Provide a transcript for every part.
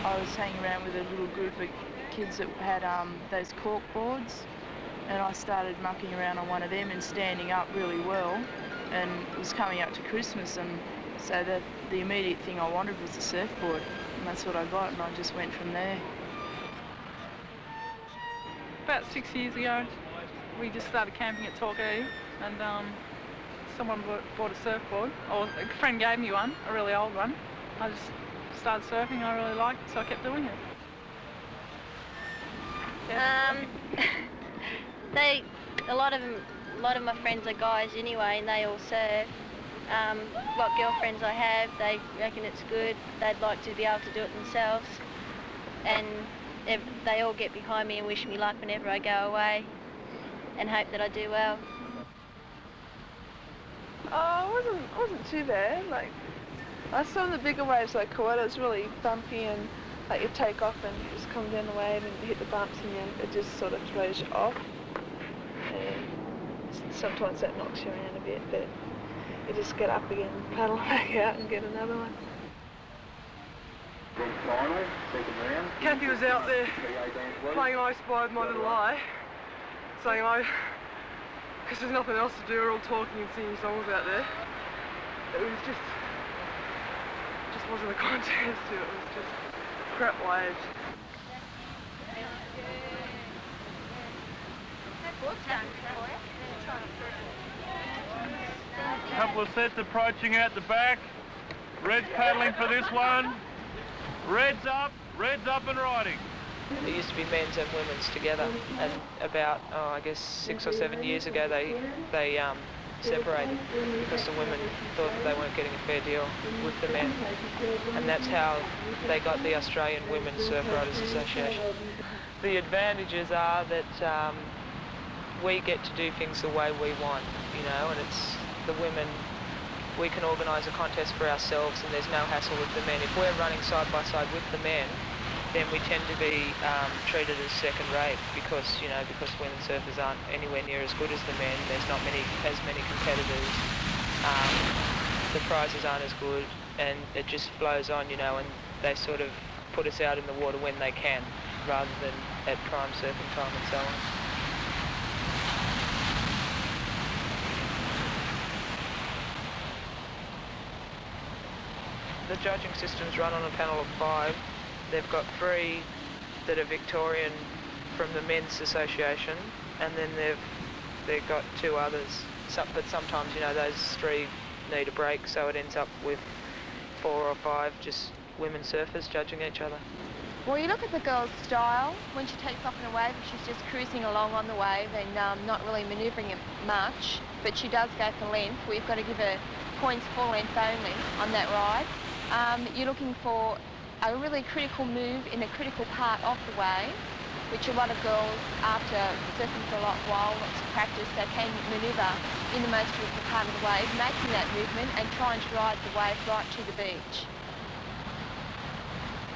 I was hanging around with a little group of kids that had those cork boards, and I started mucking around on one of them and standing up really well, and it was coming up to Christmas, and so the immediate thing I wanted was a surfboard, and that's what I got, and I just went from there. About 6 years ago, we just started camping at Torquay, and someone bought a surfboard, or a friend gave me one, a really old one. I just started surfing and I really liked it, so I kept doing it. A lot of my friends are guys anyway, and they all surf. What girlfriends I have, they reckon it's good. They'd like to be able to do it themselves, and they all get behind me and wish me luck whenever I go away, and hope that I do well. Oh, it wasn't too bad. Like, I saw the bigger waves like Kawada, it's really bumpy, and like you take off and you just come down the wave and you hit the bumps, and then it just sort of throws you off. And sometimes that knocks you around a bit, but you just get up again, paddle back out and get another one. Kathy was out there playing I Spy with My Little Eye, saying because there's nothing else to do, we're all talking and singing songs out there. It was just wasn't a contest, it was just crap waves. Couple of sets approaching out the back. Red's paddling for this one. Red's up and riding. There used to be men's and women's together, and about, I guess 6 or 7 years ago they separated because the women thought that they weren't getting a fair deal with the men, and that's how they got the Australian Women's Surfriders Association. The advantages are that we get to do things the way we want, you know, and it's the women, we can organise a contest for ourselves and there's no hassle with the men. If we're running side by side with the men, then we tend to be treated as second rate because women surfers aren't anywhere near as good as the men. There's not as many competitors. The prizes aren't as good, and it just flows on, you know, and they sort of put us out in the water when they can, rather than at prime surfing time and so on. The judging system's run on a panel of 5. They've got 3 that are Victorian from the Men's Association, and then they've got 2 others. But sometimes, you know, those 3 need a break, so it ends up with 4 or 5 just women surfers judging each other. Well, you look at the girl's style. When she takes off in a wave, she's just cruising along on the wave and not really manoeuvring it much, but she does go for length. We've got to give her points for length only on that ride. You're looking for a really critical move in a critical part of the wave, which a lot of girls, after surfing for a while, lots of practice, they can manoeuvre in the most critical part of the wave, making that movement and trying to ride the wave right to the beach.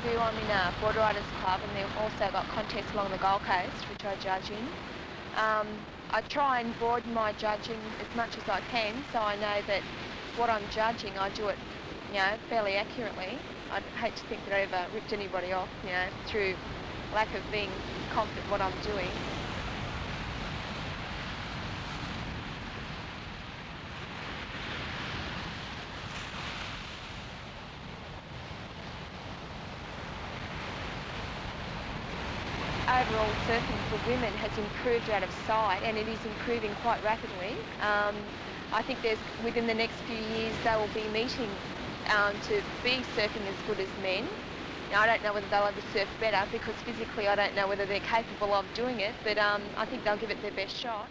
I'm in a Board Riders Club, and they've also got contests along the Gold Coast, which I judge in. I try and broaden my judging as much as I can, so I know that what I'm judging, I do it, you know, fairly accurately. I'd hate to think that I ever ripped anybody off, you know, through lack of being confident what I'm doing. Overall, surfing for women has improved out of sight, and it is improving quite rapidly. I think within the next few years they will be meeting to be surfing as good as men. Now, I don't know whether they'll ever surf better because physically I don't know whether they're capable of doing it, but I think they'll give it their best shot.